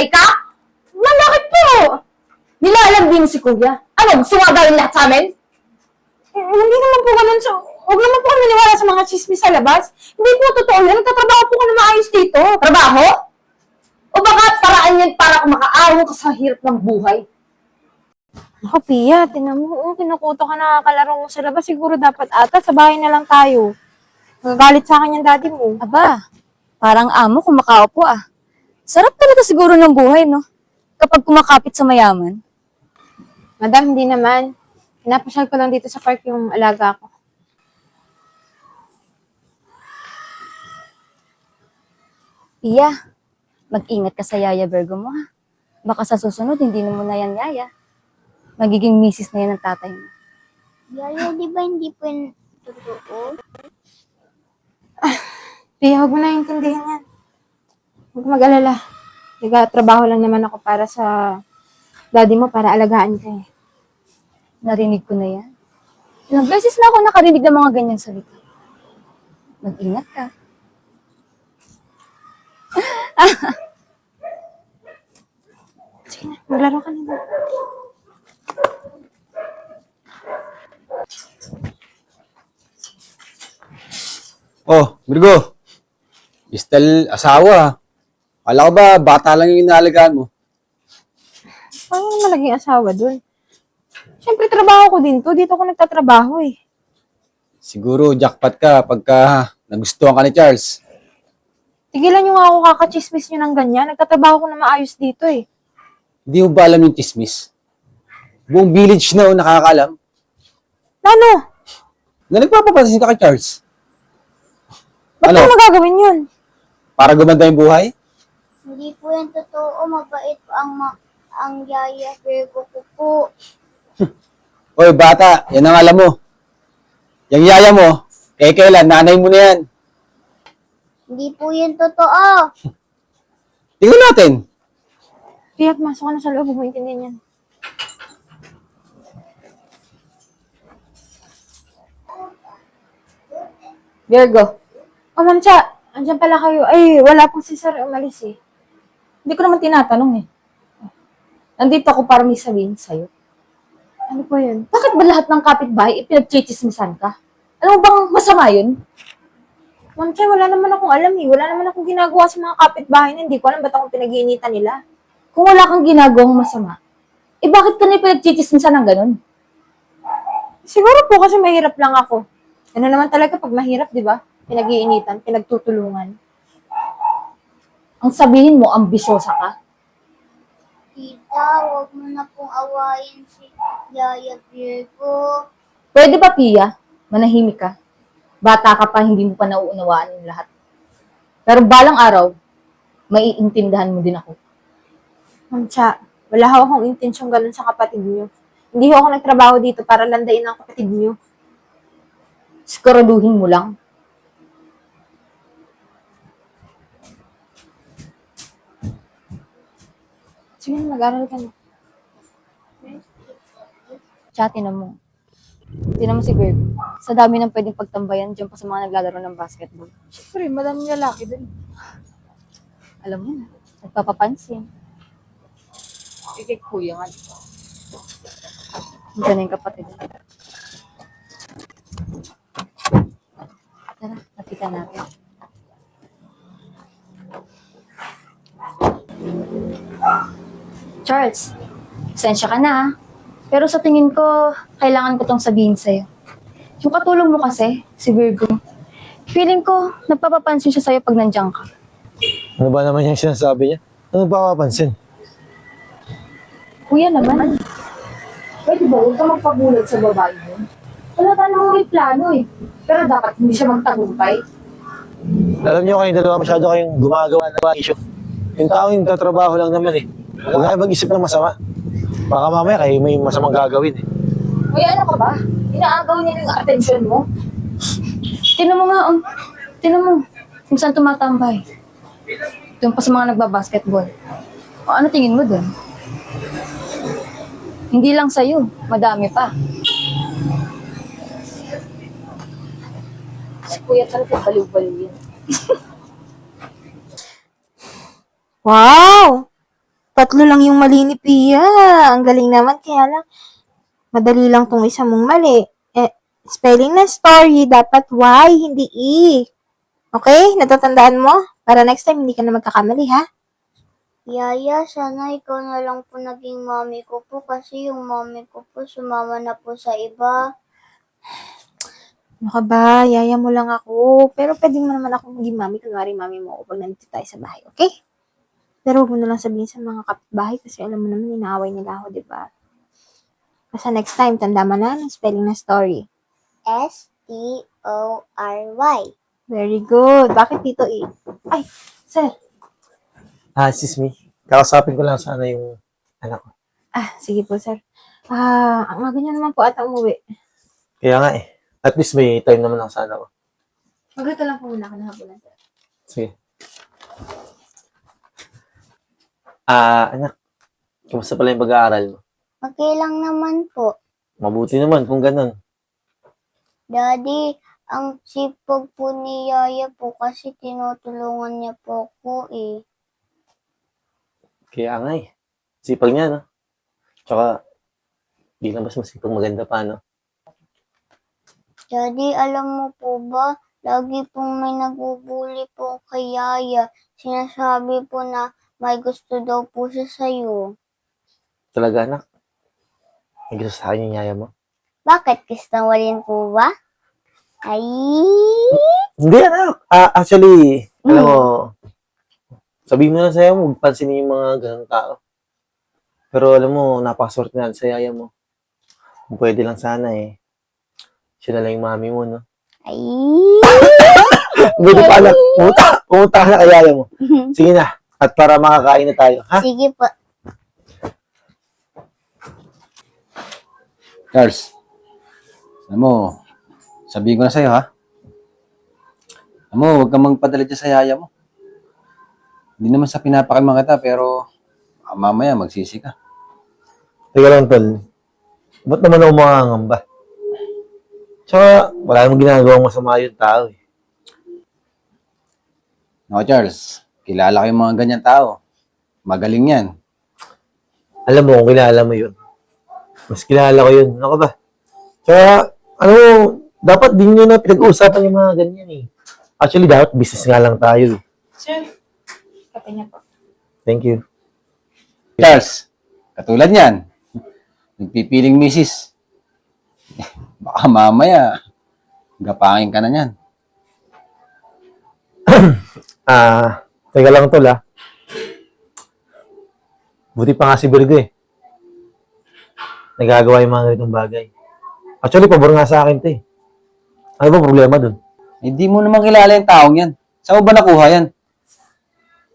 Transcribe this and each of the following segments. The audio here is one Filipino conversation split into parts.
bahay ka? Malakit po! Nilalang din si kuya. Ano, sumagayin lahat sa amin? Hindi naman po ganun. So, huwag naman po kami maniwala sa mga chismis sa labas. Hindi po totoo yan. Nagtatrabaho po ko na maayos dito. Trabaho? O baka paraan yan para makaawa ka sa hirap ng buhay? Ako, Pia, tinan mo. Kinukuto ka na kalaro mo sa labas. Siguro dapat ata sa bahay na lang tayo. Nagagalit sa akin yung daddy mo. Aba, parang amo kumakaupo ah. Sarap talaga siguro ng buhay, no? Kapag kumakapit sa mayaman. Madam, hindi naman. Pinapasyal ko lang dito sa park yung alaga ko. Pia, mag-ingat ka sa Yaya Virgo mo ha. Baka sa susunod, hindi na mo na yan Yaya. Magiging misis na yan ng tatay mo. Yaya, di ba hindi po yung totoo? Pia, huwag mo na intindihan yan. Huwag mag-alala. Trabaho lang naman ako para sa daddy mo para alagaan ka eh. Narinig ko na yan. Ilang beses na ako nakarinig ng mga ganyang salita. Mag-ingat ka. Sige na, maglaro ka na. Oh, Virgo. Istel, asawa. Kala ko ba, bata lang yung inaalagaan mo? Paano naman naging asawa dun? Siyempre, trabaho ko din to. Dito ako nagtatrabaho eh. Siguro, jackpot ka pagka nagustuhan ka ni Charles. Tigilan nyo nga ako kakachismis nyo ng ganyan. Nagtatrabaho ko na maayos dito eh. Hindi mo ba alam yung chismis? Buong village na o nakakaalam Ano? na nagpapapansin ka kay Charles. Ba't Ano? mo magagawin yun? Para gumanda yung buhay? Hindi po yung totoo. Mabait po ang Yaya Virgo ko po. Oy, bata, yan ang alam mo. Yung yaya mo, kailan, nanay mo na yan. Hindi po yung totoo. Tingnan natin. Piyak, masok ka na sa loob. Huwag mo intindihan yan. Virgo, O, Ma'am Cha, andyan pala kayo. Ay, wala po si Sir umalis eh. hindi ko naman tinatanong eh. Nandito ako para may sabihin sa'yo. Ano po yun? Bakit ba lahat ng kapitbahay ipinagchichismisan ka? Alam mo bang masama yun? Ma'am Cha, wala naman akong alam eh. Wala naman akong ginagawa sa mga kapitbahay na hindi ko alam ba't akong pinag-iinitan nila. Kung wala kang ginagawang masama, bakit ka na ipinagchichismisan ng ganun? Siguro po kasi mahirap lang ako. Ano naman talaga pag mahirap, di ba? Pinag-iinitan, pinagtutulungan. Ang sabihin mo, ambisyosa ka? Tita, huwag mo na pong awayin si Yaya Virgo. Pwede ba, Pia? Manahimik ka. Bata ka pa, hindi mo pa nauunawaan yung lahat. Pero balang araw, maiintindihan mo din ako. Ma'am Cha, wala ho akong intensyong ganun sa kapatid niyo. Hindi ho ako nagtrabaho dito para landain ang kapatid niyo. Siguraduhin mo lang. Sige na, mag-aral ka na. Tsaka tinan mo. Tinan mo si Virgo. Sa dami ng pwedeng pagtambayan dyan pa sa mga naglalaro ng basketball. Siyempre, madaming lalaki dun. Alam mo na, nagpapapansin. Kay kuya nga. Diyan na yung kapatid. Tara, napitan natin. Charles, pasensya ka na ha. Pero sa tingin ko, kailangan ko tong sabihin sa'yo. Yung katulong mo kasi, si Virgo, feeling ko, nagpapapansin siya sa'yo pag nandiyan ka. Ano ba naman yung sinasabi niya? Ano papapansin? Kuya naman. Pwede ba huwag ka magpabulag sa babae mo? Wala ka namang may plano eh. Pero dapat hindi siya magtagumpay. Alam niyo kayong dalawa masyado kayong gumagawa ng issue. Yung taong yung tatrabaho lang naman eh. Huwag na kayo mag-isip ng masama. Baka mamaya kayo may masamang gagawin eh. Kuya, ano ka ba? Inaagaw niya yung attention mo. Tinan mo nga, tinan mo, kung saan tumatambay. Doon pa sa mga nagbabasketball. O ano tingin mo doon? Hindi lang sa'yo, madami pa. Si kuya talaga baliw-baliw yan. Wow! Tatlo lang yung mali ni Pia. Ang galing naman, kaya lang, madali lang tong isa mong mali. Spelling ng story, dapat Y, hindi E. Okay? Natatandaan mo? Para next time, hindi ka na magkakamali, ha? Yaya, sana ikaw na lang po naging mami ko po kasi yung mami ko po sumama na po sa iba. Ano ka ba? Yaya mo lang ako. Pero pwede mo naman ako maging mami. Kunwari, mami mo ako pag nandito tayo sa bahay, okay? Pero huwag mo na lang sabihin sa mga kapitbahay kasi alam mo naman, inaaway nila ako, di ba? Basta next time, tanda mo na ng spelling ng story. S-T-O-R-Y. Very good. Bakit dito eh? Ay, sir. Sis me. Kakasapin ko lang sana yung anak ko. Sige po, sir. Ang aga niyo naman po ata umuwi. Kaya nga eh. At least may time naman ako sa anak ko. Magluto lang po muna ako ng hapunan, sir. Sige. Anak. Kamusta pala yung pag-aaral mo? Okay lang naman po. Mabuti naman kung ganun. Daddy, ang sipag po ni Yaya po kasi tinutulungan niya po ako eh. Kaya nga eh. Sipag niya, no? Tsaka, di lang mas masipag maganda pa, no? Daddy, alam mo po ba, lagi pong may nagbubuli po kay Yaya. Sinasabi po na may gusto daw po siya sa'yo. Talaga, anak. May gusto sa akin yung yaya mo. Bakit? Gusto mo rin po ba? Ay! Hindi, anak. Actually, alam mo, sabihin mo na sa'yo, huwag pansinin yung mga ganang tao. Pero alam mo, napakaswerte na sa yaya mo. Kung pwede lang sana eh. Siya na lang yung mami mo, no? Ay! Buti pa, anak. Pumunta ka na kay yaya mo. Sige na. At para makakain na tayo, ha? Sige po. Charles, alam mo, sabihin ko na sa'yo, ha? Alam mo, huwag kang magpadala dyan sa yaya mo. Hindi naman sa pinapakalman kita, pero mamaya magsisi ka. Teka lang, tol. Ba't naman ako makangamba? Tsaka, wala namang ginagawang masama yung tao, eh. No, Charles, kilala ko yung mga ganyan tao. Magaling yan. Alam mo, kung kilala mo yun. Mas kilala ko yun. Ano ka ba? Tsaka, ano, dapat din nyo na pinag-uusapan yung mga ganyan, eh. Actually, dapat business nga lang tayo, eh. Sir, kape niya po. Thank you. Charles, katulad yan. Nagpipiling misis. Baka mamaya, gapangin ka na yan. Teka lang, tol, ha. Buti pa nga si Virgo, eh. Nagagawa yung mga ganitong bagay. Actually, pabor nga sa akin, te. Ano ba problema dun? Hindi mo naman kilala yung taong yan. Saan mo ba nakuha yan?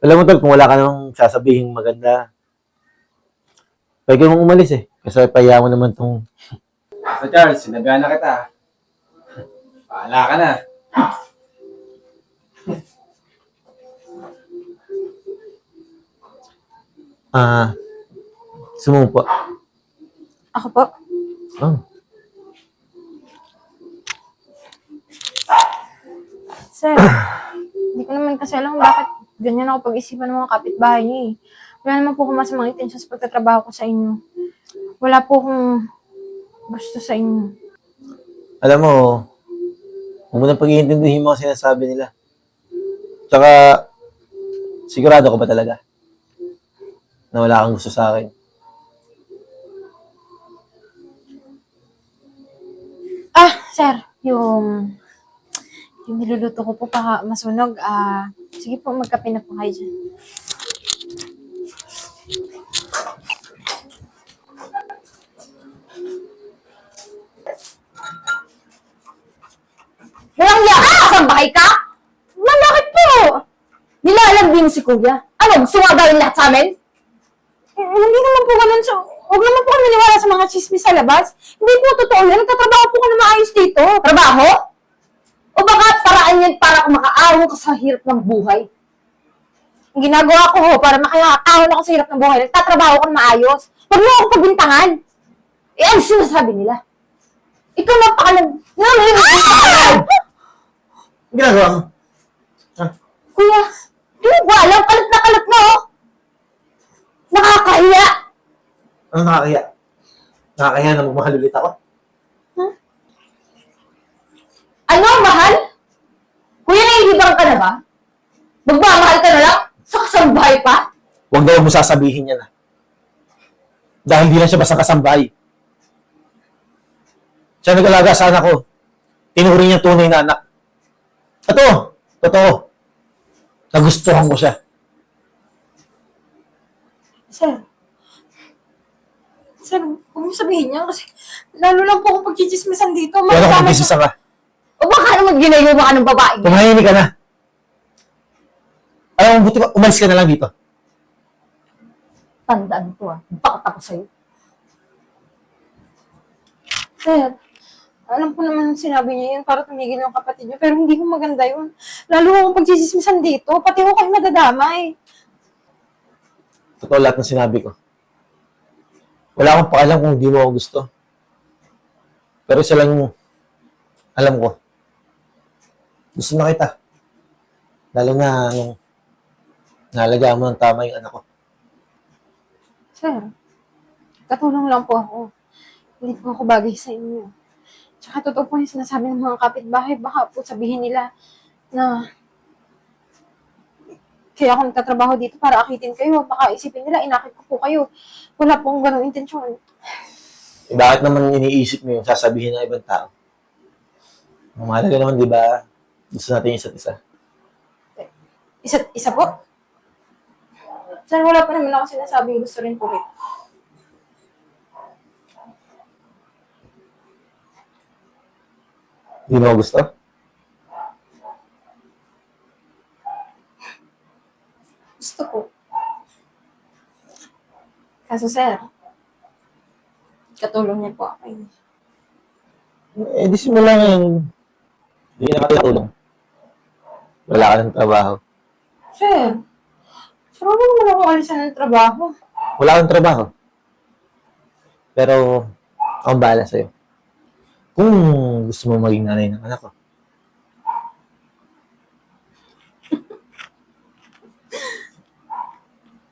Alam mo, tol, kung wala ka namang sasabihin maganda, pwede mong umalis, eh. Kasi pahiya mo naman tong... So Charles, sinabihan na kita. Paala ka na. Sumumpa. Ako po. Oh. Sir, hindi ko naman kasi alam kung bakit ganyan ako pag-isipan ng mga kapitbahay niyo eh. Wala naman po akong masamang intensyon sa pagtatrabaho ko sa inyo. Wala po akong gusto sa inyo. Alam mo, huwag mo nang pag-iintindihin mo ang sinasabi nila. Tsaka, sigurado ka ba talaga na wala kang gusto sa akin? Sir, yung niluluto ko po baka masunog. Sige po, magkape na po kayo dyan. Walang yaka! Kasambahay ka? Bakit po? Nilalambing si kuya. Ano, gusto nga gawin lahat sa amin? Hindi naman po ganun. So, huwag naman po kami maniwala sa mga chismis sa labas. Hindi po totoo yan. Nagtatrabaho po ka na maayos dito. Trabaho? O baka paraan yan para makaawa ka sa hirap ng buhay? Ang ginagawa ko ho, para makakahon ako sa hirap ng buhay, nagtatrabaho ko na maayos. Huwag mo akong pagbintangan. Eh, ano sinasabi nila? Ikaw napakalag... Ginagawa ko. Kuya, di mo ba alam? Kalat na, oh! Ano nakakaya? Nakakaya na magmahal ulit ako? Ano, mahal? Kuya, nahihibang ka na ba? Magmamahal ka na lang? Sa kasambahay pa? Huwag daw mo sasabihin yan, dahil di lang siya basta kasambahay. Siya nag-alaga sa anak ko. Tinuring niya tunay na anak. Ito, totoo. Nagustuhan ko siya. Sir. Sir, huwag mo sabihin yan kasi lalo lang po akong pagchichismisan dito. Kaya ako mag-isisa ka. O baka naman ginayuma ka ng babae? Tumahimik ka na. Alam mo, buti ba, umalis ka na lang dito. Tandaan ko bakit ako sa'yo? Sir, alam ko naman sinabi niya yun para tumigil yung kapatid niyo, pero hindi ko maganda yun. Lalo akong pagchichismisan dito, pati ako kayo madadamay. Totoo lahat ng sinabi ko. Wala akong paalam kung di mo ako gusto. Pero isa lang alam ko. Gusto na kita. Lalo na nung nalagaan mo ng tama yung anak ko. Sir, katulong lang po ako. Hindi po ako bagay sa inyo. Tsaka totoo po yung sinasabi ng mga kapitbahay. Baka po sabihin nila na kaya ako nagtatrabaho dito para akitin kayo. Baka isipin nila, inakit ko po kayo. Wala pong ganong intensyon. Eh, bakit naman iniisip mo yung sasabihin ng ibang tao? Ang mahalaga naman, di ba, gusto natin isa't isa. Isa po? Sir, wala pa naman ako sinasabing gusto rin po kita. Di mo gusto? Gusto ko. Kaso sir, katulong niya po ako. Eh, di simula ngayon, hindi ka nakatulong. Wala ka ng trabaho. Sir, huwag mo naman ako alisan ng trabaho. Wala kang trabaho. Pero, akong bahala sa'yo. Kung gusto mo maging nanay ng anak ko,